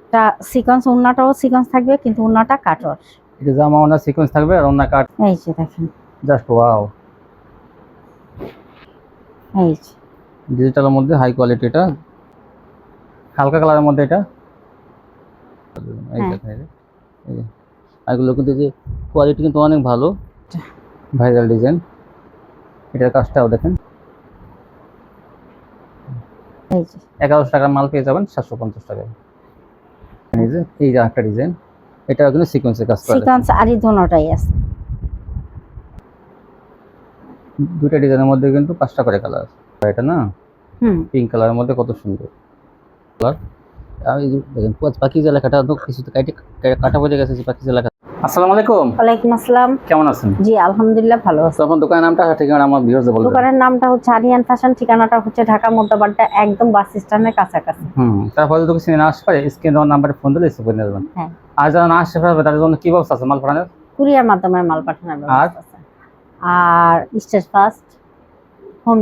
এটা sequence, ওন্নাটাও sequence থাকবে কিন্তু ওন্নাটা কাটর। এটা জামা ওনা সিকোয়েন্স থাকবে আর ওনা কাট। এই যে দেখেন, জাস্ট ওয়াও। এই যে ডিজিটালের মধ্যে হাই কোয়ালিটি, এটা হালকা কালারের মধ্যে এটা। এই হ্যাঁ। দেখেন এই যে এগুলো কিন্তু যে কোয়ালিটি কিন্তু অনেক ভালো, ভাইরাল ডিজাইন। এটার কাজটাও দেখেন। এই যে 1100 টাকার মাল পেয়ে যাবেন 750 টাকায়। এই যে একটা ডিজাইন, এটা কিন্তু সিকোয়েন্সের কাজ করা। সিকোয়েন্স আরই দোনোটাই আছে। দুটো ডিজাইনের মধ্যে কিন্তু 5টা করে কালার। এটা না পিঙ্ক কালারের মধ্যে কত সুন্দর কালার। আর এই যে দেখেন পাকিজা লেখাটা তো কিছুতে কাটা পড়ে গেছে, যে পাকিজা লেখা। আসসালামু আলাইকুম। ওয়ালাইকুম আসসালাম। কেমন আছেন? জি আলহামদুলিল্লাহ ভালো আছি। তো আপনার দোকানের নামটা ঠিকানা আমার ভিউয়ারদের বলবেন। দোকানের নামটা হচ্ছে আরিয়ান ফ্যাশন, ঠিকানাটা হচ্ছে ঢাকা মধ্যবাড্ডা, একদম বাস স্ট্যান্ডের কাছাকাছি। তারপরে যদি চিনে না আসতে পারে স্ক্রিন দেওয়ার নাম্বারে ফোন দিলে এসে করে নেবেন। হ্যাঁ। আর যারা না আসতে পারবে তাদের জন্য কি ব্যবস্থা আছে মাল পাঠানোর? কুরিয়ার মাধ্যমে মাল পাঠানোর ব্যবস্থা আছে। আর স্টেজ ফাস্ট হোম।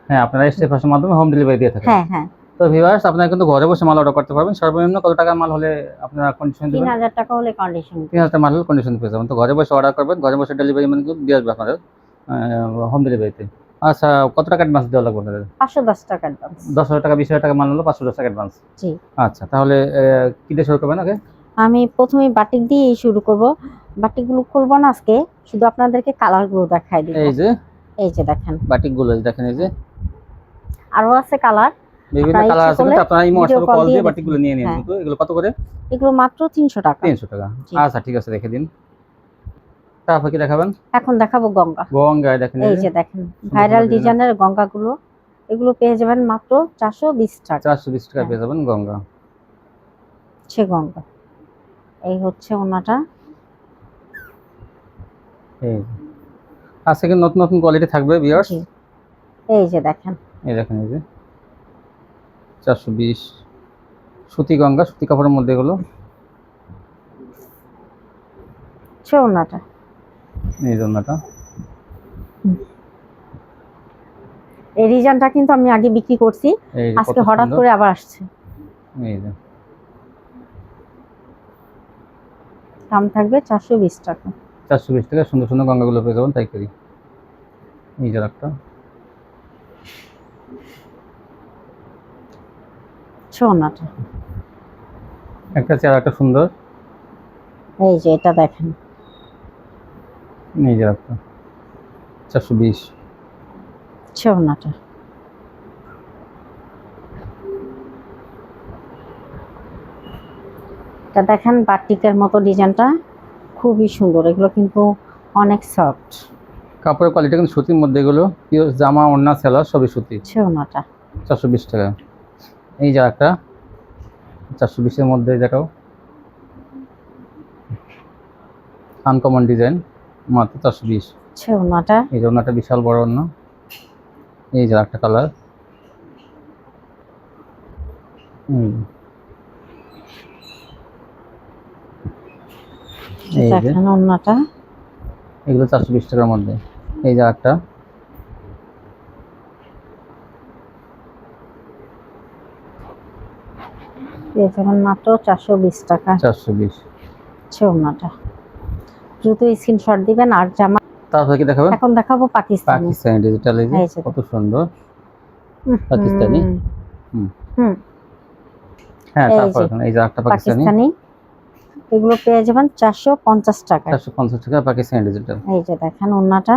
হ্যাঁ, আপনারা স্টেজ ফাস্টের মাধ্যমে হোম ডেলিভারি দিয়ে থাকেন। হ্যাঁ হ্যাঁ। তো ভিউয়ার্স, আপনারা কিন্তু ঘরে বসে মাল অর্ডার করতে পারবেন। সর্বনিম্ন কত টাকার মাল হলে আপনারা কন্ডিশন দিবেন? 3000 টাকা হলে কন্ডিশন। 3000 টাকা মাল হলে কন্ডিশন পেয়ে যাবেন। তো ঘরে বসে অর্ডার করবেন, ঘরে বসে ডেলিভারি মানে কিন্তু দিয়ে আসবে আপনাদের হোম ডেলিভারিতে। আচ্ছা, কত টাকা অ্যাডভান্স দেওয়া লাগবে আপনাদের? 510 টাকা অ্যাডভান্স। 10,000 টাকা 20,000 টাকা মাল হলো 510 টাকা অ্যাডভান্স। জি। আচ্ছা, তাহলে কি দিয়ে শুরু করবেন আগে? আমি প্রথমে বাটিক দিয়ে শুরু করব। বাটিকগুলো খুলবো না আজকে, শুধু আপনাদেরকে কালারগুলো দেখাই দিব। এই যে দেখেন বাটিকগুলো দেখেন, এই যে আরো আছে কালার, বিভিন্ন কালার আছে, কিন্তু আপনারা এই হোয়াটসঅ্যাপে কল দিয়ে বাটিকগুলো নিয়ে নিন। কিন্তু এগুলো কত করে? এগুলো মাত্র 300 টাকা। 300 টাকা। আচ্ছা ঠিক আছে, রেখে দিন। তারপর কি দেখাবেন? এখন দেখাবো গঙ্গা। গঙ্গা দেখেন, এই যে দেখেন ভাইরাল ডিজাইনের গঙ্গাগুলো, এগুলো পেয়ে যাবেন মাত্র 420 টাকা। 420 টাকা পেয়ে যাবেন গঙ্গা। সে গঙ্গা, এই হচ্ছে ওনাটা। এই আজকে কিন্তু নতুন নতুন কোয়ালিটি থাকবে ভিউয়ার্স। এই যে দেখেন, এই দেখেন, এই যে 420 সুতি গঙ্গা, সুতি কাপড়ের মধ্যে এগুলো। সে ওনাটা, এই জন্যটা এই ডিজাইনটা কিন্তু আমি আগে বিক্রি করছি, আজকে হঠাৎ করে আবার আসছে। এই যে দাম থাকবে 420 টাকা। 420 টাকা সুন্দর সুন্দর গঙ্গাগুলো পেয়ে যাবেন পাইকারি। এই যে একটা সোনাটা, একটা চেয়ার একটা সুন্দর। এই যে এটা দেখেন, এই যে একটা 420 সোনাটা। এটা দেখেন বাটিকের মতো ডিজাইনটা খুবই সুন্দর, এগুলো কিন্তু অনেক সফট। কাপড়ের কোয়ালিটি কিন্তু সুতির মধ্যে, এগুলো পিওর জামা ওড়না সেলার সবই সুতি। সোনাটা 420 টাকা। এই যে একটা 420 এর মধ্যে দেখাও, আনকমন ডিজাইন, মাত্র 420। সোনাটা, এই যে ওড়নাটা বিশাল বড় ওড়না। এই যে একটা কালার। এই যে ওড়নাটা, এগুলো 420 টাকার মধ্যে। এই যে একটা মাত্র 420 টাকা। 420 ওড়নাটা দ্রুত স্ক্রিনশট দিবেন। আর জামা তারপর কি দেখাবেন? এখন দেখাবো পাকিস্তানি। পাকিস্তানি ডিজিটাল, এই যে কত সুন্দর পাকিস্তানি। হ্যাঁ, তারপর এই যে একটা পাকিস্তানি, এগুলো পেয়ে যাবেন 450 টাকা। 450 টাকা পাকিস্তানি ডিজিটাল। এই যে দেখেন ওন্নাটা,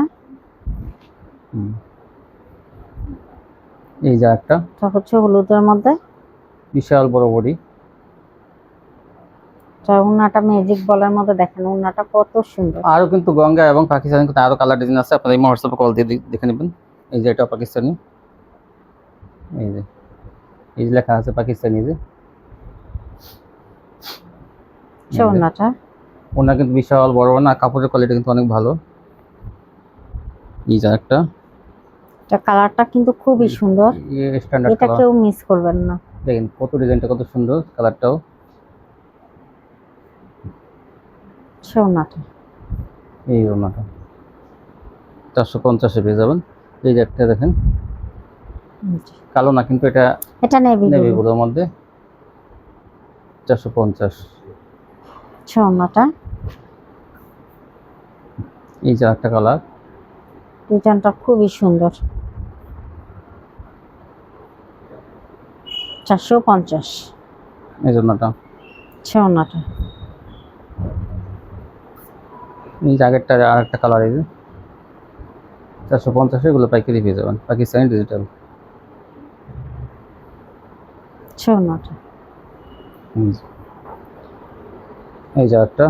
এই যে একটা হচ্ছে হলুদের মধ্যে বিশাল বড় বডি। ওন্নাটা ম্যাজিক বলের মধ্যে, দেখেন ওন্নাটা কত সুন্দর। আরো কিন্তু গঙ্গা এবং পাকিস্তানি কিন্তু আরো কালার ডিজাইন আছে, আপনারা এই হোয়াটসঅ্যাপে কল দিয়ে দেখে নেবেন। এই যে এটা পাকিস্তানি, এই যে লেখা আছে পাকিস্তানি। যে ওন্নাটা, ওনা কিন্তু বিশাল বড় না, কাপড়ের কোয়ালিটি কিন্তু অনেক ভালো। এই যে একটা, এটা কালারটা কিন্তু খুবই সুন্দর, স্ট্যান্ডার্ড এটা কালার। কেউ মিস করবেন না। দেখেন কত ডিজাইনটা কত সুন্দর, কালারটাও। সোনাটা, এই ওনাটা 450 পেয়ে যাবেন। এই যে একটা দেখেন, কালো না কিন্তু এটা নেভি ব্লুর মধ্যে। 450। ওড়নাটা। এই যে একটা কালার, ডিজাইনটা খুবই সুন্দর। 450। এই জন্যটা। ওড়নাটা। এই যে আগেরটা আরেকটা কালার, এই যে 450 এগুলো পাইকারি পেয়ে যাবেন, পাকিস্তানি ডিজিটাল। ওড়নাটা। এই যে একটা,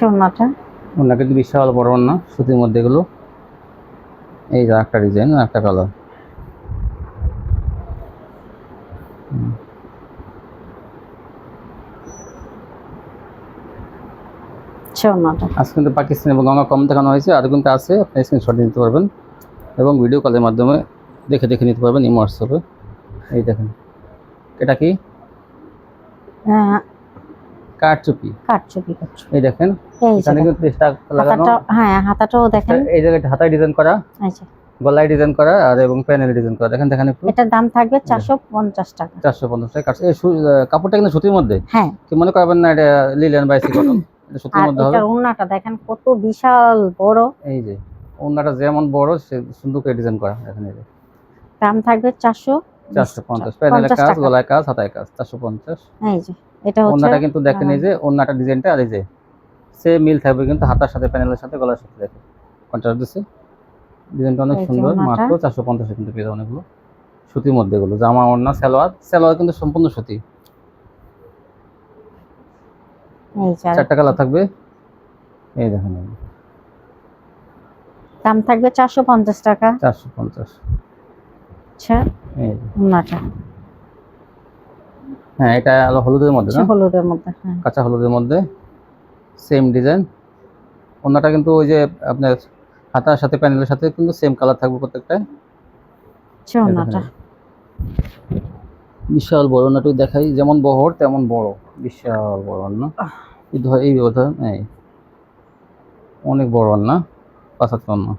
ওড়নাটা। ওনা কিন্তু বিশাল বড় না, সুতির মধ্যে এগুলো। এই যে একটা ডিজাইন, একটা কালার। ওড়নাটা। আজকে কিন্তু পাকিস্তানি এবং গঙ্গা কম দেখানো হয়েছে, আর কিন্তু আছে, আপনি স্ক্রিনশট নিতে পারবেন এবং ভিডিও কলের মাধ্যমে দেখে দেখে নিতে পারবেন ইমো হোয়াটসঅ্যাপে। এই দেখেন, এটা কি কারচুপি। কাটচুপি। এই দেখেন, এই এখানে যে কিন্তু স্টার লাগানো। হ্যাঁ, হাতাটাও দেখেন। এই জায়গাটা হাতায় ডিজাইন করা, আচ্ছা, গলায় ডিজাইন করা, আর এবং প্যানেল ডিজাইন করা। দেখেন দেখেন একটু। এটার দাম থাকবে 450 টাকা। 450 টাকা। এই কাপড়টা কিন্তু সুতির মধ্যে। হ্যাঁ, কি মনে করবেন না এটা লিলেন বা এসি কটন, এটা সুতির আর মধ্যে হবে। এটার ওড়নাটা দেখেন কত বিশাল বড়। এই যে ওড়নাটা যেমন বড়, সে সুন্দর করে ডিজাইন করা। দেখেন এই যে দাম থাকবে 450, প্যানেলে কাজ, টাকা। গলায় কাজ, হাতায় কাজ, 450। এই যে এটা হচ্ছে ওড়নাটা কিন্তু দেখেন, এই যে ওড়নাটা ডিজাইনটা, আর এই যে সে মিল থাকবে কিন্তু হাতার সাথে, প্যানেলের সাথে, গলার সাথে। দেখেন কন্ট্রাস্ট দিচ্ছে, ডিজাইনটা অনেক এই যে সুন্দর। ওড়নাটা। মাত্র 450 কিন্তু পেয়ে যাবেন এগুলো সুতির মধ্যে। এগুলো জামা, ওড়না, সালোয়ার কিন্তু সম্পূর্ণ সুতি। এই যে চারটা কালার থাকবে। এই দেখেন, দাম থাকবে 450 টাকা। 450। আচ্ছা, এই ওড়নাটা। হ্যাঁ, এটা হলো হলুদের মধ্যে না, হলুদের মধ্যে। হ্যাঁ, কাঁচা হলুদের মধ্যে, সেম ডিজাইন। ওড়নাটা কিন্তু ওই যে আপনার হাতার সাথে, প্যানেলের সাথে কিন্তু সেম কালার থাকবে প্রত্যেকটায়। ওড়নাটা। বিশাল বড় ওড়নাটা দেখাই, যেমন বহর তেমন বড়, বিশাল বড় ওড়না। এই কথা, এই অনেক বড় ওড়না, 75 ওড়না,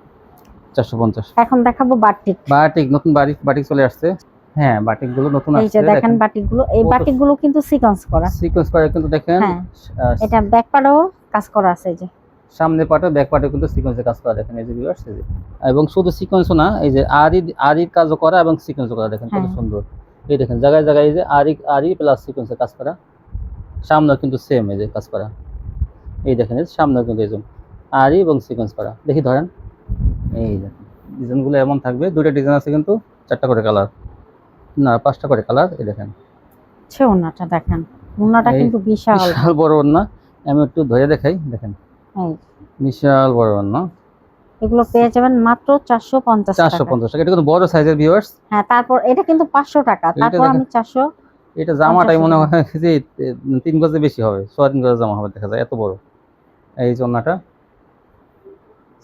450। এখন দেখাবো বাটিক। বাটিক, নতুন বাটিক চলে আসছে। হ্যাঁ, বাটিক গুলো নতুন এই আসছে। যে দেখেন বাটিক গুলো, এই বাটিক গুলো কিন্তু সিকোয়েন্স করা। সিকোয়েন্স করে কিন্তু দেখেন। হ্যাঁ, এটা ব্যাক পাড়েও কাজ করা আছে। এই যে সামনে পাটে, ব্যাক পাটে কিন্তু সিকোয়েন্সে কাজ করা। দেখেন এই যে ভিউয়ার্স, এই যে এবং শুধু সিকোয়েন্সও না, এই যে আরির কাজও করা এবং সিকোয়েন্সও করা। দেখেন কত সুন্দর। এই দেখেন জায়গায় জায়গায় এই যে আরি প্লাস সিকোয়েন্সে কাজ করা। সামনেও কিন্তু সেম এই যে কাজ করা। এই দেখেন, এই সামনেও কিন্তু এই যে আরি এবং সিকোয়েন্স করা। দেখি ধরেন, এই দেখেন ডিজাইনগুলো এমন থাকবে। দুটো ডিজাইন আছে কিন্তু, 4টা করে কালার, না 5টা করে কালার। এই দেখেন ওড়নাটা দেখেন, ওড়নাটা কিন্তু বিশাল বড় ওড়না। আমি একটু ধরে দেখাই, দেখেন বিশাল বড় ওড়না। এগুলো পেয়ে যাবেন মাত্র 450 টাকা। 450 টাকা। এটা কিন্তু বড় সাইজের ভিউয়ার্স। হ্যাঁ, তারপর এটা কিন্তু 500 টাকা। তারপর আমি 400। এটা জামাটাই মনে হয় যে 3 গজে বেশি হবে, 3.5 গজের জামা হবে, দেখা যায় এত বড়। এই ওড়নাটা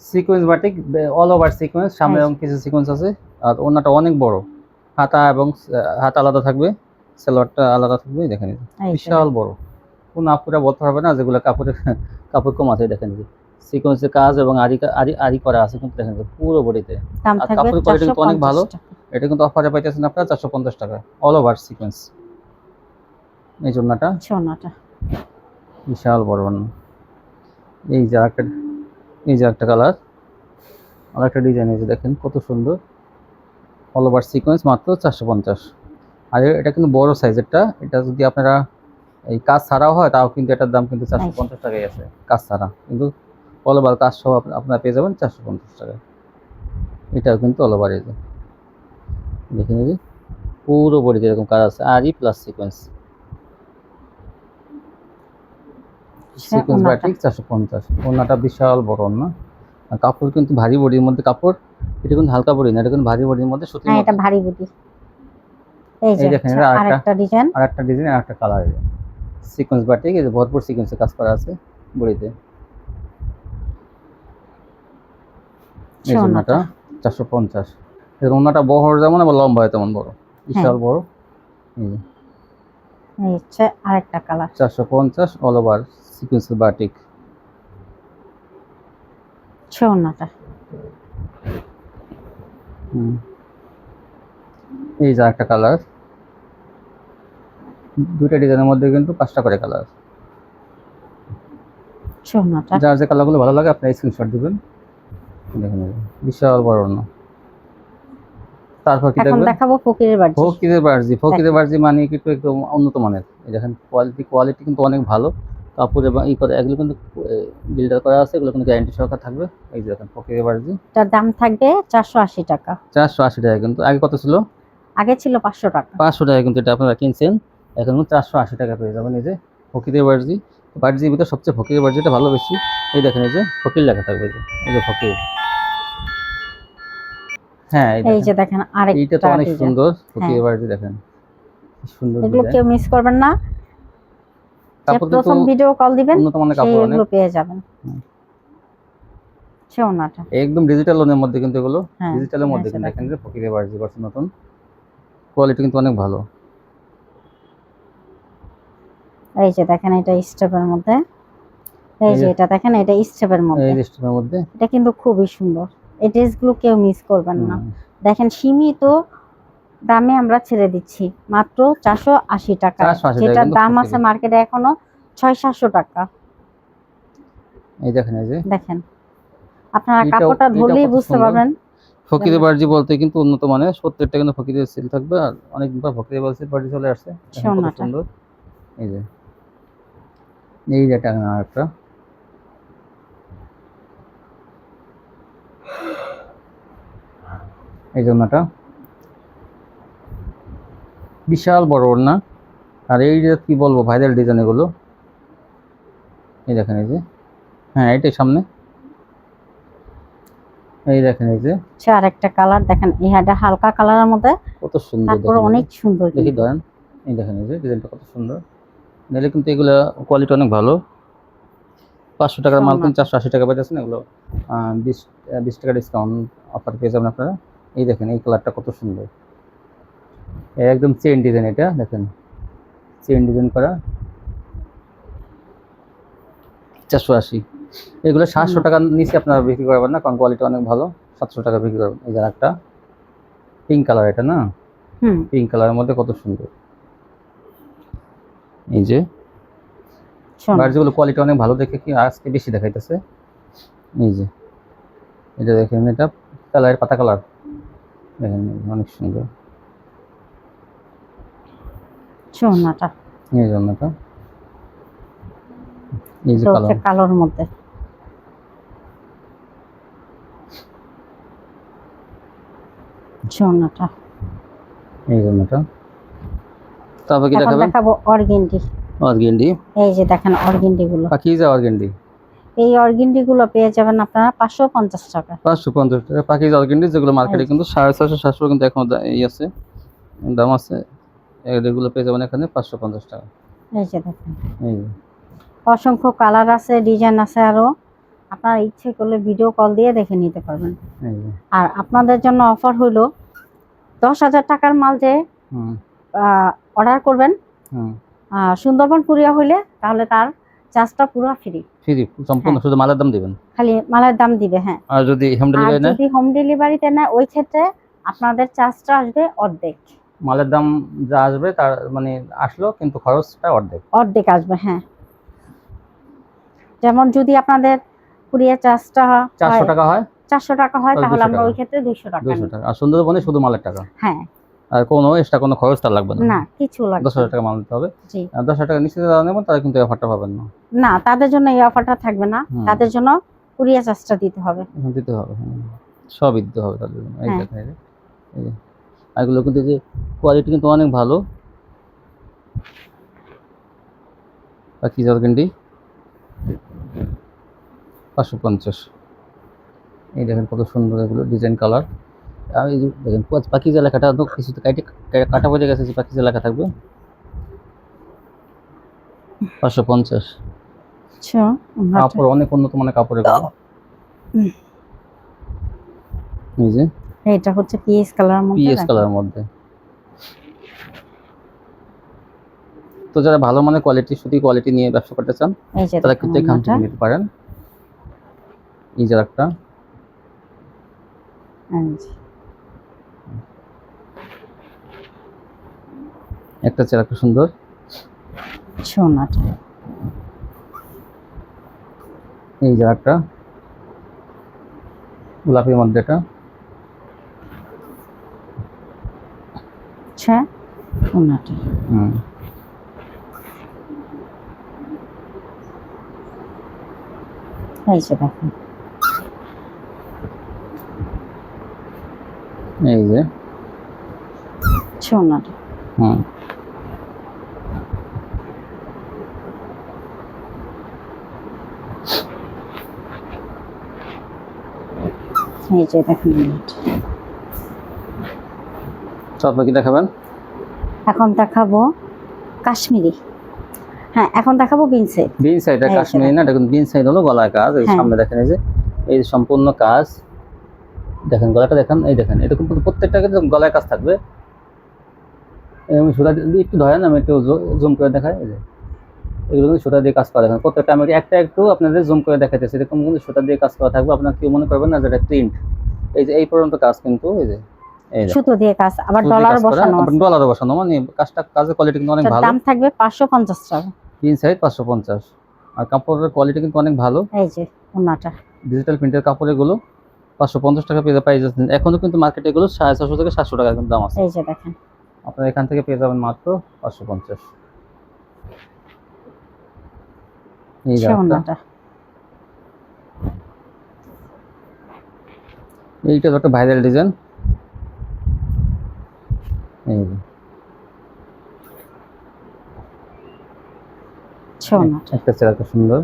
sequence batik, all over sequence, সামনে এবং কিছু সিকোয়েন্স আছে। আর ওড়নাটা অনেক বড়, হাতা এবং হাতা আলাদা থাকবে, সালোয়ারটা আলাদা থাকবে। দেখেন বিশাল বড়। কোন আপুরা বলতে পারবে না যেগুলো কাপড় কম আছে। দেখেন সিকোয়েন্সের কাজ এবং আরি করা আছে কিন্তু। দেখেন পুরো বডিতে, আর কাপড়ের কোয়ালিটি কিন্তু অনেক ভালো। এটা কিন্তু অফারে পাইতেছেন আপনারা 450 টাকা, অল ওভার সিকোয়েন্স। এই ওড়নাটা বিশাল বড় ওড়না। এই যে একটা কালার, আর একটা ডিজাইন। এই যে দেখেন কত সুন্দর, অল ওভার সিকোয়েন্স, মাত্র 450। আর এটা কিন্তু বড় সাইজেরটা। এটা যদি আপনারা এই কাজ ছাড়াও হয়, তাও কিন্তু এটার দাম কিন্তু 450 টাকাই আছে, কাজ ছাড়া। কিন্তু অল ওভার কাজ সহ আপনারা পেয়ে যাবেন 450 টাকায়। এটাও কিন্তু অল ওভার। এই যে দেখে নিবি, পুরো বডিতে এরকম কাজ আছে, আরি প্লাস সিকোয়েন্স। Sequence batik 450। ওড়নাটা বিশাল বড় ওড়না। আর কাপড় কিন্তু ভারী বডির মধ্যে কাপড়। এটা কিন্তু হালকা বডি না, এটা কিন্তু ভারী বডির মধ্যে সুতি। হ্যাঁ, এটা ভারী বডি। এই যে দেখেন আরেকটা ডিজাইন, আরেকটা কালার। সিকোয়েন্স বাটিক, এই যে ভরপুর সিকোয়েন্সে কাজ করা আছে বডিতে। এই ওড়নাটা 450। এর ওড়নাটা বহর যেমন আবার লম্বা হয় তেমন বড়, বিশাল বড়। এই হচ্ছে আরেকটা কালার, 450, অল ওভার সিকোয়েন্সের বাটিক। ওড়নাটা এই যে একটা কালার, দুইটা ডিজাইনের মধ্যে কিন্তু 5টা করে কালার। সোনাটা যার যে কালারগুলো ভালো লাগে আপনি স্ক্রিনশট দিবেন। দেখেন এই যে, বিশাল বড় না। তারপর কি এখন দেখবেন? দেখাবো ফকিরের বাড়ি। ফকিরের বার্জি। ফকিরের বার্জি মানে কিন্তু একদম উন্নত মানের। এই দেখেন কোয়ালিটি কিন্তু অনেক ভালো। কাপড় এবং করে এগুলো কিন্তু বিল্ডার করা আছে, এগুলো কিন্তু গ্যারান্টি সহকারে থাকবে। এই যে দেখেন ফকিরের বার্জি। তার দাম থাকবে 480 টাকা। 480 টাকা কিন্তু। আগে কত ছিল? আগে ছিল 500 টাকা। 500 টাকা কিন্তু এটা আপনারা কিনছেন। এখন 480 টাকা পেয়ে যাবেন। এই যে ফকিরের বার্জি। বার্জির ভিতরে সবচেয়ে ফকিরের বার্জিটা ভালো বেশি। এই দেখেন এই যে ফকির লেখা থাকবে, এই যে ফকির। হ্যাঁ এই যে দেখেন আরেকটা এইটা তো অনেক ডিজাইন। সুন্দর ফকিরের বার্জি, দেখেন সুন্দর এগুলো ডিজাইন। কেউ মিস করবেন না। যে কাপড় প্রথম ভিডিও কল দিবেন উন্নত মানের সেই কাপড় অনেক। এগুলো পেয়ে যাবেন। সোনাটা একদম ডিজিটাল লোনের মধ্যে কিন্তু এগুলো, হ্যাঁ, ডিজিটালের মধ্যে কিন্তু দেখেন যে ফকিরের বার্জি করছে নতুন। কোয়ালিটি কিন্তু অনেক ভালো। এই যে দেখেন এটা স্টেপের মধ্যে। এই যে এটা দেখেন এটা স্টেপের মধ্যে। এই স্টেপের মধ্যে এটা কিন্তু খুবই সুন্দর। এই ড্রেসগুলো কেউ মিস করবেন না। দেখেন সীমিত দামে আমরা ছেড়ে দিচ্ছি মাত্র 480 টাকা, 480 যেটা টাকা দাম কিন্তু আছে মার্কেটে এখনো 600-700 টাকা। এই দেখেন এই যে দেখেন আপনারা কাপড়টা ধরলেই বুঝতে পারবেন। ফকিরের বার্জি বলতে কিন্তু উন্নত মানের 70 টাকা কিন্তু ফকিরের সেল থাকবে। আর অনেকদিন পর ফকিরের বার্জি চলে আসছে, কত সুন্দর। এই যে এই যে একটা আরেকটা, এই জন্যটা বিশাল বড় ওড়না। আর এই যে কি বলবো ভাইরাল ডিজাইন এগুলো। এই দেখেন এই যে, হ্যাঁ এটাই সামনে। এই দেখেন এই যে আরেকটা কালার দেখেন, এটা হালকা কালারের মধ্যে কত সুন্দর, তারপর অনেক সুন্দর। দেখি ধরেন, এই দেখেন এই যে ডিজাইনটা কত সুন্দর। নাহলে কিন্তু এগুলো কোয়ালিটি অনেক ভালো। 500 টাকার মাল কিন্তু 480 টাকা পাচ্ছেন। এগুলো 20 টাকা ডিসকাউন্ট অফার পেয়ে যাবেন আপনারা। এই দেখেন এই কালারটা কত সুন্দর, একদম চেইন ডিজাইন। এটা দেখেন চেইন ডিজাইন করা, 480। এগুলো 700 টাকার নিচে আপনারা বিক্রি করবেন না, কারণ কোয়ালিটি অনেক ভালো। 700 টাকা বিক্রি করবেন। এই যে একটা পিঙ্ক কালার, এটা না পিঙ্ক কালারের মধ্যে কত সুন্দর। এই যে বার্জিগুলো কোয়ালিটি অনেক ভালো দেখে কি আজকে বেশি দেখাইতেছে। এই যে এটা দেখেন, এটা কালার পাতা কালার, দেখেন অনেক সুন্দর সোনাটা। এই জন্যটা এই যে কালোর মধ্যে সোনাটা, এই জন্যটা। তারপর কি দেখাবো অর্গেন্ডি। অর্গেন্ডি, এই যে দেখেন অর্গেন্ডি গুলো, পাকিজা অর্গেন্ডি। এই অর্গেন্ডি গুলো পেয়ে যাবেন আপনারা 550 টাকা। 550 টাকা পাকিজা অর্গেন্ডি, যেগুলো মার্কেটে কিন্তু 650-700 কিন্তু এখন এই আছে, দাম আছে। এগুলো পেয়ে যাবেন এখানে 550 টাকা। এই যে দেখেন এই অসংখ্য কালার আছে, ডিজাইন আছে, আরো আপনারা ইচ্ছে করলে ভিডিও কল দিয়ে দেখে নিতে পারবেন। আর আপনাদের জন্য অফার হলো 10,000 টাকার মাল যে অর্ডার করবেন, সুন্দরবন কুরিয়া হইলে তাহলে তার চার্জটা পুরো ফ্রি, সম্পূর্ণ শুধু মালের দাম দিবেন। খালি মালের দাম দিবে। হ্যাঁ, আর যদি হোম ডেলিভারিতে নেয় ওই ক্ষেত্রে আপনাদের চার্জটা আসবে অর্ধেক। মালের দাম যা আসবে তার মানে আসলো, কিন্তু খরচটা অর্ধেক আসবে। হ্যাঁ, যেমন যদি আপনাদের কুরিয়ার চার্জটা 400 টাকা হয়, তাহলে আমরা ওই ক্ষেত্রে 200 টাকা। আর সুন্দরবনে শুধু মালের টাকা। হ্যাঁ, আর কোনো এক্সট্রা কোনো খরচ তার লাগবে না, কিছু লাগবে 10,000 টাকা মাল দিতে হবে। আর 10,000 টাকা নিচে যারা নেবেন তারা কিন্তু এই অফারটা পাবেন না। না, তাদের জন্য এই অফারটা থাকবে না, তাদের জন্য কুরিয়ার চার্জটা দিতে হবে। সবই দিতে হবে তাদের জন্য। এই দেখেন এই যে এগুলো কিন্তু যে কোয়ালিটি কিন্তু অনেক ভালো। বাকি অর্গেন্ডি 550। এই দেখেন কত সুন্দর এগুলো ডিজাইন কালার। আর এই যে দেখেন পাকিজা লেখাটা তো কিছু কাটা বোঝা গেছে, পাকিজা লেখা থাকবে 550। কাপড় অনেক উন্নত মানের কাপড় এগুলো। এই যে এটা হচ্ছে পিএস কালারের মধ্যে। তো যারা ভালো মানের কোয়ালিটি, সুতি কোয়ালিটি নিয়ে ব্যবসা করতে চান তারা কিন্তু এখান থেকে নিতে পারেন। এই যে একটা একটা চেয়ার খুব সুন্দর। সোনাটা এই যে একটা গোলাপির মধ্যে এটা। আচ্ছা সোনাটা হুম, এই যে দেখেন এই যে সোনাটা হুম, এই যে দেখেন ওড়নাটা। তারপর কি দেখাবেন? এখন দেখাবো কাশ্মীরি। হ্যাঁ এখন দেখাবো বিনসেট। বিন সাইড এই যে কাশ্মীরি না, দেখুন বিন সাইড হলো গলায় কাজ। এই হ্যাঁ। সামনে দেখেন এই যে এই যে সম্পূর্ণ কাজ দেখেন, গলাটা দেখেন, এই দেখেন এরকম প্রত্যেকটা কিন্তু গলায় কাজ থাকবে। আমি সুতা দিয়ে একটু ধরেন, আমি একটু জুম করে দেখাই। এই যে এগুলো কিন্তু সুতা দিয়ে কাজ করা, দেখেন প্রত্যেকটা আমি একটা একটু আপনাদের জুম করে দেখাইতেছি। এরকম কিন্তু সুতা দিয়ে কাজ করা থাকবে, আপনার কেউ মনে করবেন না যেটা প্রিন্ট। এই যে এই পর্যন্ত কাজ কিন্তু এই যে এই দেখেন সুতো দিয়ে কাজ, আবার ডলার বসানো আছে। ডলার বসানো, মানে কাজটা কাজের কোয়ালিটি কিন্তু অনেক এটার ভালো। দাম থাকবে 550 টাকা। তিন সাইড 550, আর কাপড়ের কোয়ালিটি কিন্তু অনেক ভালো। এই যে ওড়নাটা ডিজিটাল প্রিন্টের কাপড় এগুলো 550 টাকা পেয়ে যাচ্ছেন। এখনো কিন্তু মার্কেটে এগুলো 650 থেকে 700 টাকা কিন্তু দাম আছে। এই যে দেখেন আপনারা এখান থেকে পেয়ে যাবেন মাত্র 550। এই যে একটা, ওড়নাটা এইটা একটা ভাইরাল ডিজাইন। এই যে ওড়নাটা একটা চেয়ার খুব সুন্দর।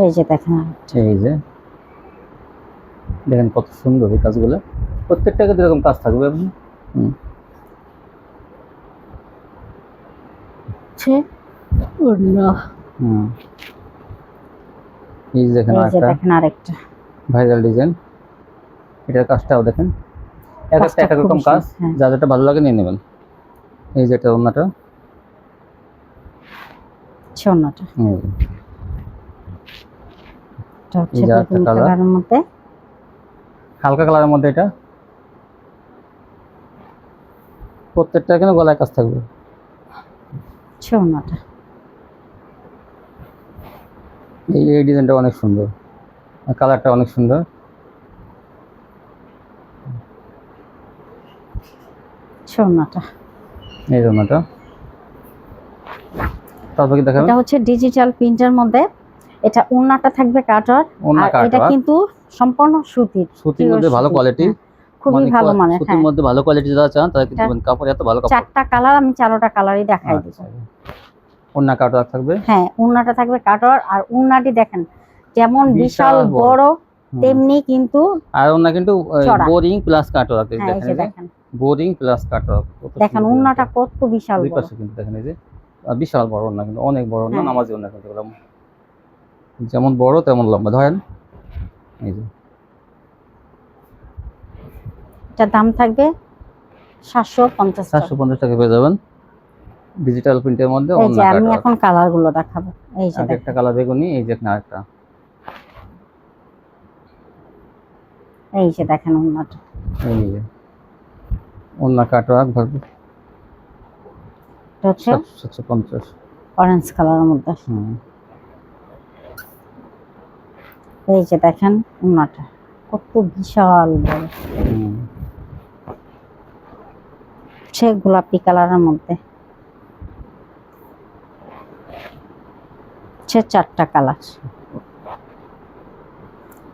এই যে দেখেন আরেকটা। এই যে দেখেন কত সুন্দর এই কাজগুলো, প্রত্যেকটাকে এরকম কাজ থাকবে। হুম, ওড়না হুম, এই যে দেখেন এই যে আরেকটা দেখেন আরেকটা। Viral design. এটার কাজটাও দেখেন, এক একটা কাজটা এক এক রকম খুবই কাজ, সুন্দর, হ্যাঁ। যা যেটা ভালো লাগে নিয়ে নেবেন। এই যে এটা ওড়নাটা। ওড়নাটা এটা হচ্ছে এই যে আরেকটা বেগুনি কালার, কালারের মধ্যে। হালকা কালারের মধ্যে এটা। প্রত্যেকটা এখানে গলায় কাজ থাকবে। ওড়নাটা এই ডিজাইনটা অনেক সুন্দর, আর কালারটা অনেক সুন্দর। ওড়নাটা এই ওড়নাটা। তারপর কি দেখাবেন? এটা হচ্ছে ডিজিটাল প্রিন্টের মধ্যে। এটা ওড়নাটা থাকবে কাটার, ওড়না আর এটা কাটওয়ার্ক, কিন্তু সম্পূর্ণ সুতির। সুতির মধ্যে ভালো কোয়ালিটি। খুবই ভালো মানের। সুতির হ্যাঁ মধ্যে ভালো কোয়ালিটি যারা চান তারা কিন্তু এটা কাপড় এত ভালো কাপড়। 4টা কালার, আমি 4টা কালারই দেখাই দিব। আচ্ছা, ওড়না কাটওয়ার্ক থাকবে। হ্যাঁ ওড়নাটা থাকবে কাটার, আর ওড়নাটি দেখেন যেমন বিশাল বিশাল বড়। বড়, তেমনি কিন্তু আর ওড়না কিন্তু চড়া। Boring plus cutwork. হ্যাঁ এই যে দেখেন বোরিং প্লাস কাটওয়ার্ক। দেখেন ওড়নাটা কত বিশাল দুই বড়। পাশে কিন্তু দেখেন এই যে বিশাল বড় ওড়না, কিন্তু অনেক বড় ওড়না, হ্যাঁ। নামাজি ওড়না কিন্তু এগুলো। যেমন বড় তেমন লম্বা, ধরেন এই যে এটার দাম থাকবে 750 টাকা। 750 টাকা পেয়ে যাবেন ডিজিটাল প্রিন্টের মধ্যে এই যে ওড়না আমি কাটওয়ার্ক। এখন কালার গুলো দেখাবো। এই যে আগে একটা দেখেন কালার বেগুনি, এই যে আরেকটা। এই যে দেখেন ওড়নাটা। এই যে ওড়না কাটওয়ার্ক ভরপুর এটা হচ্ছে 750। অরেঞ্জ কালারের মধ্যে। হুম, এই যে দেখেন ওড়নাটা কত বিশাল বড়, হুম, সে গোলাপি কালারের মধ্যে। সে 4টা কালার।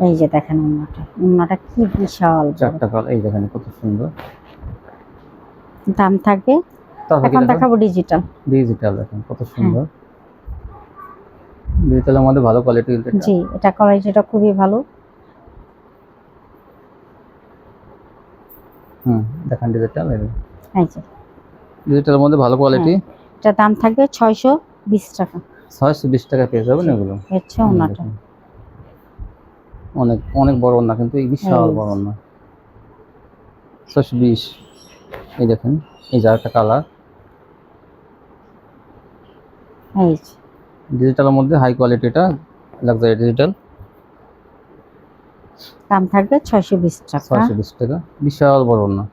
এই যে দেখেন ওড়নাটা, ওড়নাটা কি বিশাল বড়। 4টা কালার। এই দেখেন কত সুন্দর। দাম থাকবে। তারপর কি এখন দেখাবো ডিজিটাল। ডিজিটাল, দেখেন কত সুন্দর। ডিজিটালের মধ্যে ভালো কোয়ালিটি। জি এটা কোয়ালিটিটা খুবই ভালো। দেখেন ডিজিটাল, এই যে ডিজিটালের মধ্যে ভালো কোয়ালিটি। এটা দাম থাকবে 620 টাকা। 620 টাকা পেয়ে যাবেন এগুলো। হচ্ছে ওড়নাটা। দেখেন, অনেক অনেক বড় ওড়না, কিন্তু এই বিশাল বড় ওড়না। 620। এই দেখেন এই যে একটা কালার, এই যে ডিজিটালের মধ্যে হাই কোয়ালিটি, এটা লাক্সারি ডিজিটাল। দাম থাকবে 620 টাকা। 620 টাকা, বিশাল বড় ওড়না।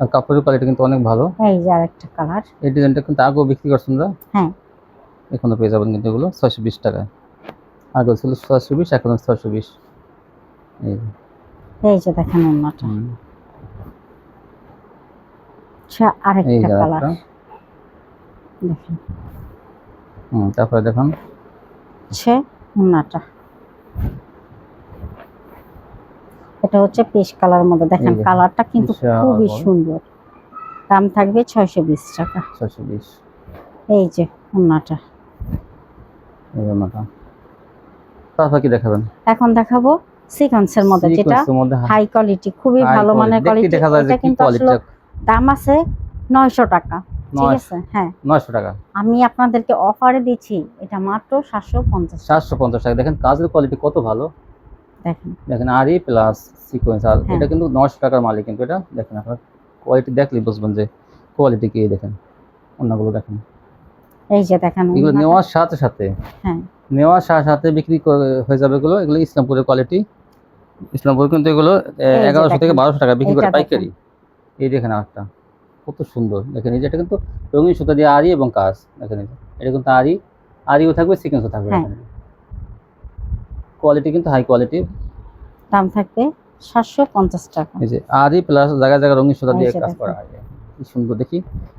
আর কাপড়ের কোয়ালিটি কিন্তু অনেক ভালো। এই যে আরেকটা কালার। এই ডিজাইনটা কিন্তু আগেও বিক্রি করছেন না? হ্যাঁ, এখনো পেয়ে যাবেন কিন্তু এগুলো 620 টাকায়। আগে ছিল 620, এখন 620। এই এই যে দেখেন ওন্নাটা। হুম। আচ্ছা, এই আরেকটা যে কালার একটা। দেখেন। তারপরে দেখুন হচ্ছে ওন্নাটা। এটা হচ্ছে পেস্ট কালার মধ্যে, দেখেন এই যে কালারটা কিন্তু বিশাল খুবই বড়। সুন্দর। দাম থাকবে 620 টাকা। 620। এই যে ওন্নাটা। এই ওন্নাটা। তারপর কি দেখাবেন? এখন দেখাবো সিকোয়েন্সের মধ্যে, যেটা সিকোয়েন্সের মধ্যে হাই কোয়ালিটি, খুবই হাই ভালো মানের কোয়ালিটি। দেখতে কোয়ালিটি। দেখা যায় যে এটা কি কিন্তু আসলে কোয়ালিটি। দাম আছে 900 টাকা। ঠিক আছে, হ্যাঁ 900 টাকা। আমি আপনাদেরকে অফারে দিচ্ছি এটা মাত্র 750 টাকা। 750 টাকা। দেখেন কাজের কোয়ালিটি কত ভালো। দেখেন। দেখেন আরি প্লাস সিকোয়েন্স। আর হ্যাঁ। এটা কিন্তু 900 টাকার মালিক কিন্তু এটা। দেখেন আপনার কোয়ালিটি দেখলেই বুঝবেন যে কোয়ালিটি কি। দেখেন অন্যগুলো দেখেন। এই যে দেখেন এগুলো ওন্নাটা। নেওয়ার সাথে সাথে হ্যাঁ, বিক্রি হয়ে যাবে এগুলো। এগুলো ইসলামপুরের কোয়ালিটি। ইসলামপুর কিন্তু এগুলো এই যে 1100 থেকে দেখেন, 1200 টাকা বিক্রি করে এটা পাইকারি। এই দেখেন আরেকটা কত সুন্দর। দেখেন এই যে এটা কিন্তু রঙিন সুতা দিয়ে আরি এবং কাজ। দেখেন এই যে এটা কিন্তু আরিও থাকবে, সিকোয়েন্সও থাকবে। হ্যাঁ। দেখেন কোয়ালিটি কিন্তু হাই কোয়ালিটি। দাম থাকবে 750 টাকা। এই যে আরি প্লাস জায়গায় জায়গায় রঙিন সুতা এই দিয়ে যে কাজ দেখেন। করা হয়। কি সুন্দর দেখি।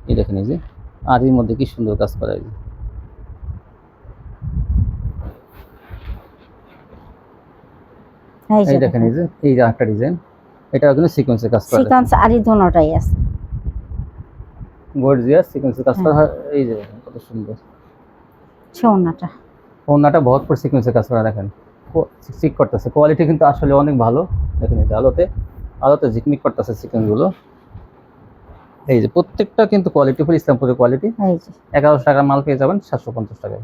এই দেখেন এই যে আরির মধ্যে কি সুন্দর কাজ করা হয়। এই যে এই দেখেন এই যে একটা ডিজাইন। এটা কিন্তু সিকোয়েন্সের কাজ করা। সিকোয়েন্স আরি দুটোটাই আছে। গর্জিয়াস সিকোয়েন্সের কাজ করা হ্যাঁ। হয়। এই যে দেখেন কত সুন্দর। ওন্নাটা। ওন্নাটা ভরপুর সিকোয়েন্সের কাজ করা। দেখেন চিক করতেছে। কোয়ালিটি কিন্তু আসলে অনেক ভালো। দেখেন এই যে আলোতে ঝিকমিক করতেছে সিকোয়েন্সগুলো। এই যে প্রত্যেকটা কিন্তু কোয়ালিটি ফুল ইসলামপুরের কোয়ালিটি। এই যে 1100 টাকার মাল পেয়ে যাবেন 750 টাকায়।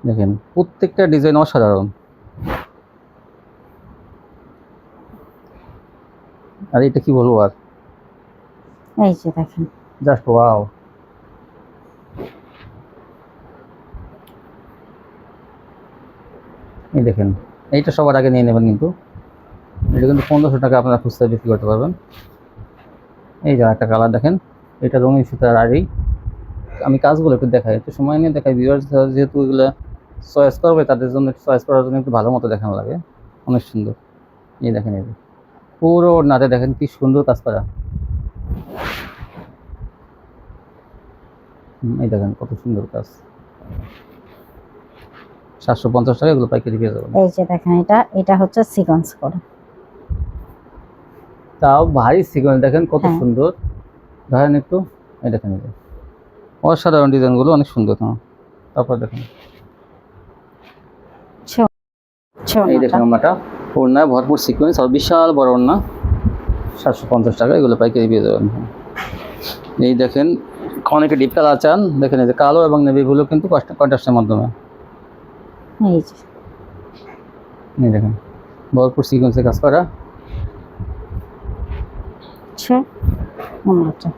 দেখেন প্রত্যেকটা ডিজাইন অসাধারণ। আর এটা কি বলবো আর, এই যে দেখেন। Just wow. এই দেখেন এইটা সবার আগে নিয়ে নেবেন কিন্তু। এটা কিন্তু 1500 টাকা আপনারা খুচরা বিক্রি করতে পারবেন। এই যে একটা কালার দেখেন। এটা রঙিন সুতার আরি। আমি কাজগুলো একটু দেখাই, একটু সময় নিয়ে দেখাই। ভিউয়ার্স যেহেতু এগুলো চয়েস করবে, তাদের জন্য চয়েস করার জন্য একটু ভালো মতো দেখানো লাগে। অনেক সুন্দর। এই দেখেন এই যে পুরো ওড়নাতে দেখেন কি সুন্দর কাজ করা। এই দেখেন কত সুন্দর কাজ। 750 টাকা এগুলো পাইকারি পেয়ে যাবেন। এই যে দেখেন এটা হচ্ছে সিকোয়েন্স করা। তাও ভারী সিকোয়েন্স দেখেন কত হ্যাঁ। সুন্দর। ধরেন একটু এই দেখেন এই যে অসাধারণ ডিজাইনগুলো অনেক সুন্দর। তারপর দেখেন এই দেখেন ওড়নাটা। ওড়নায় ভরপুর সিকোয়েন্স আর বিশাল বড় ওড়না। 750 টাকা এগুলো পাইকারি পেয়ে যাবেন। এই দেখেন অনেকে ডিপ কালার চান। দেখেন এই যে কালো এবং নেভি ব্লু কিন্তু কন্ট্রাস্টের মাধ্যমে। এই যে এই দেখেন ভরপুর সিকোয়েন্সে কাজ করা। ওন্নাটা।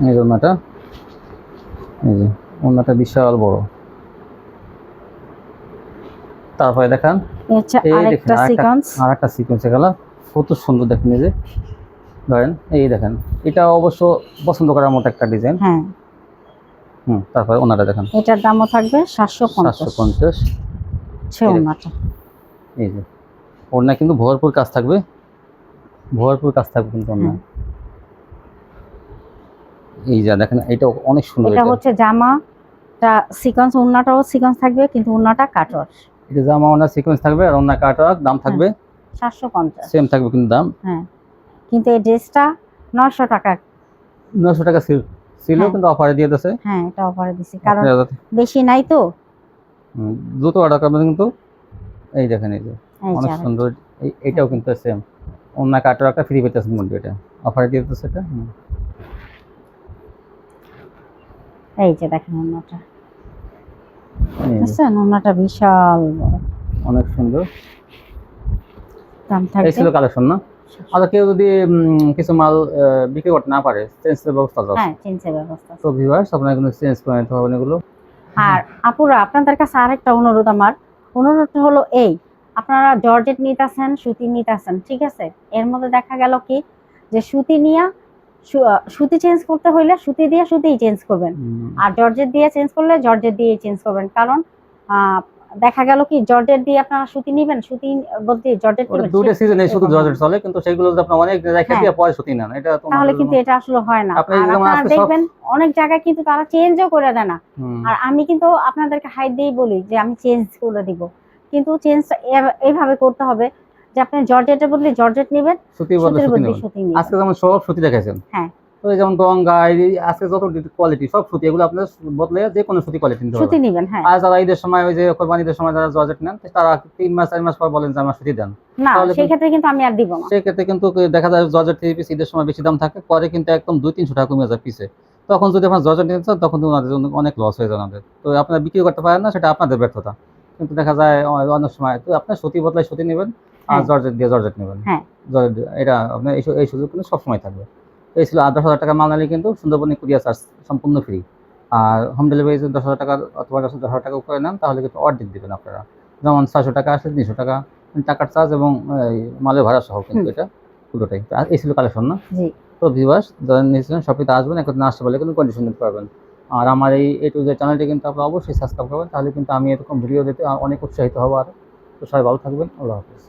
এই ওড়নাটা। এই যে ওড়নাটা বিশাল বড়। তারপরে দেখান হচ্ছে এই দেখেন আরেকটা সিকোয়েন্স। আরেকটা সিকোয়েন্সে কালার কত সুন্দর। দেখেন এই যে ধরেন এই দেখেন এটা অবশ্য পছন্দ করার মতো একটা ডিজাইন। হ্যাঁ। তারপরে ওনাটা দেখেন। এটার দামও থাকবে 750। 750। ওন্নাটা। এই যে ওড়না কিন্তু ভরপুর কাজ থাকবে। ভরপুর কাজ থাকবে কিন্তু ওড়না। এই যে দেখেন এটা অনেক সুন্দর। এটা হচ্ছে জামাটা সিকোয়েন্স, ওন্নাটাও সিকোয়েন্স থাকবে কিন্তু ওন্নাটা কাটওয়ার। এটা জামা ওড়না সিকোয়েন্স থাকবে আর ওড়না কাটওয়ার্ক। দাম থাকবে 750। সেম থাকবে কিন্তু দাম। হ্যাঁ, কিন্তু এই ড্রেসটা 900 টাকা। 900 টাকা ছিল হ্যাঁ। কিন্তু অফারে দিয়ে দিয়েছে। হ্যাঁ, এটা অফারে দিছি কারণ বেশি নাই তো। দ্রুত অর্ডার করবেন কিন্তু। এই দেখেন এই যে এই অনেক যে সুন্দর। এইটাও কিন্তু সেম ওড়না কাটওয়ার্কটা ফ্রি পেতেছেন কিন্তু এটা অফারে দিয়ে দিতেছে এটা। এই যে দেখেন ওন্নাটা। বুঝছেন, ওন্নাটা বিশাল বড়, অনেক সুন্দর। দাম এই থাকবে ছিল কালেকশন না? আর কেউ যদি কিছু মাল বিক্রি করতে না পারে, চেঞ্জের ব্যবস্থা আছে। হ্যাঁ, চেঞ্জের ব্যবস্থা আছে। তো ভিউয়ার্স আপনারা কিন্তু চেঞ্জ করে নিতে হবে এগুলো। আর আপুরা আপনাদের কাছে আরেকটা অনুরোধ, আমার অনুরোধটা হলো এই, আপনারা জর্জেট নিতেছেন, সুতি নিতেছেন, ঠিক আছে, এর মধ্যে দেখা গেল কি যে সুতি নিয়ে সুতি চেঞ্জ করতে হইলে সুতি দিয়ে সুতিই চেঞ্জ করবেন, আর জর্জেট দিয়ে চেঞ্জ করলে জর্জেট দিয়ে চেঞ্জ করবেন। কারণ দেখা গেল কি জর্জেট দিয়ে আপনারা সুতি নিবেন, সুতি বলতে জর্জেট ওটা নিবেন, দুটো সিজনে শুধু জর্জেট চলে, কিন্তু সেগুলো যদি আপনি অনেক রেখে দিয়ে পরে সুতি নেন, এটা তো তাহলে কিন্তু এটা আসলে হয় না। আপনি আর যেমন আপনারা আজকে সব দেখবেন অনেক জায়গায় কিন্তু তারা চেঞ্জও করে দেয় না। আর আমি কিন্তু আপনাদেরকে হাইট দিয়েই বলি যে আমি চেঞ্জ করে দিব, কিন্তু চেঞ্জ এইভাবে করতে হবে যে আপনি জর্জেটের বদলে জর্জেট নেবেন, সুতির বদলে সুতির সুতি বদলে নেবেন। সুতি নেবেন। আজকে যেমন সব সুতি দেখাইছেন, হ্যাঁ, তো এই যেমন গঙ্গা, আজকে যত কোয়ালিটি সব সুতি, এগুলো আপনার বদলে যে কোনো সুতি কোয়ালিটি নিতে সুতি পারবেন। নেবেন। হ্যাঁ, আর যারা ঈদের সময় ওই যে কোরবানি ঈদের সময় যারা জর্জেট নেন, তারা 3 মাস 4 মাস পর বলেন যে আমার সুতি দেন, না তাহলে সেই ক্ষেত্রে কিন্তু আমি আর দিব না। সেক্ষেত্রে কিন্তু দেখা যায় জর্জেট 3 পিস ঈদের সময় বেশি দাম থাকে, পরে কিন্তু একদম 200-300 টাকা কমে যায় পিসে। তখন যদি আপনার জর্জেট নিতে চান, তখন তো ওনাদের জন্য অনেক লস হয়ে যায় ওনাদের। তো আপনারা বিক্রি করতে পারেন না, সেটা আপনাদের ব্যর্থতা। কিন্তু দেখা যায় অনেক সময় তো আপনার সুতি বদলায় সুতি নেবেন, আর হ্যাঁ, জর্জেট দিয়ে জর্জেট নেবেন। হ্যাঁ, এটা আপনার এই সুযোগ কিন্তু সবসময় থাকবে। তো এই ছিল 10,000 টাকা মাল নিলে কিন্তু সুন্দরবনে কুরিয়ার চার্জ সম্পূর্ণ ফ্রি। আর হোম ডেলিভারি যদি 10,000 টাকা অথবা 10,000 টাকা উপরে নেন, তাহলে কিন্তু অর্ধেক দিবেন আপনারা। যেমন 600 টাকা আসলে 300 টাকা টাকার চার্জ এবং এই মালের ভাড়া সহ কিন্তু এটা পুরোটাই। তো এই ছিল কালেকশন না? জি। তো ভিউয়ার্স যারা নিয়েছিলেন শপিতে আসবেন, একদিন আসতে পারলে কিন্তু কন্ডিশন নিতে পারবেন। আর আমার এই A to Z চ্যানেলটি কিন্তু আপনারা অবশ্যই সাবস্ক্রাইব করবেন, তাহলে কিন্তু আমি এরকম ভিডিও দিতে অনেক উৎসাহিত হব আরো। তো সবাই ভালো থাকবেন। আল্লাহ হাফেজ।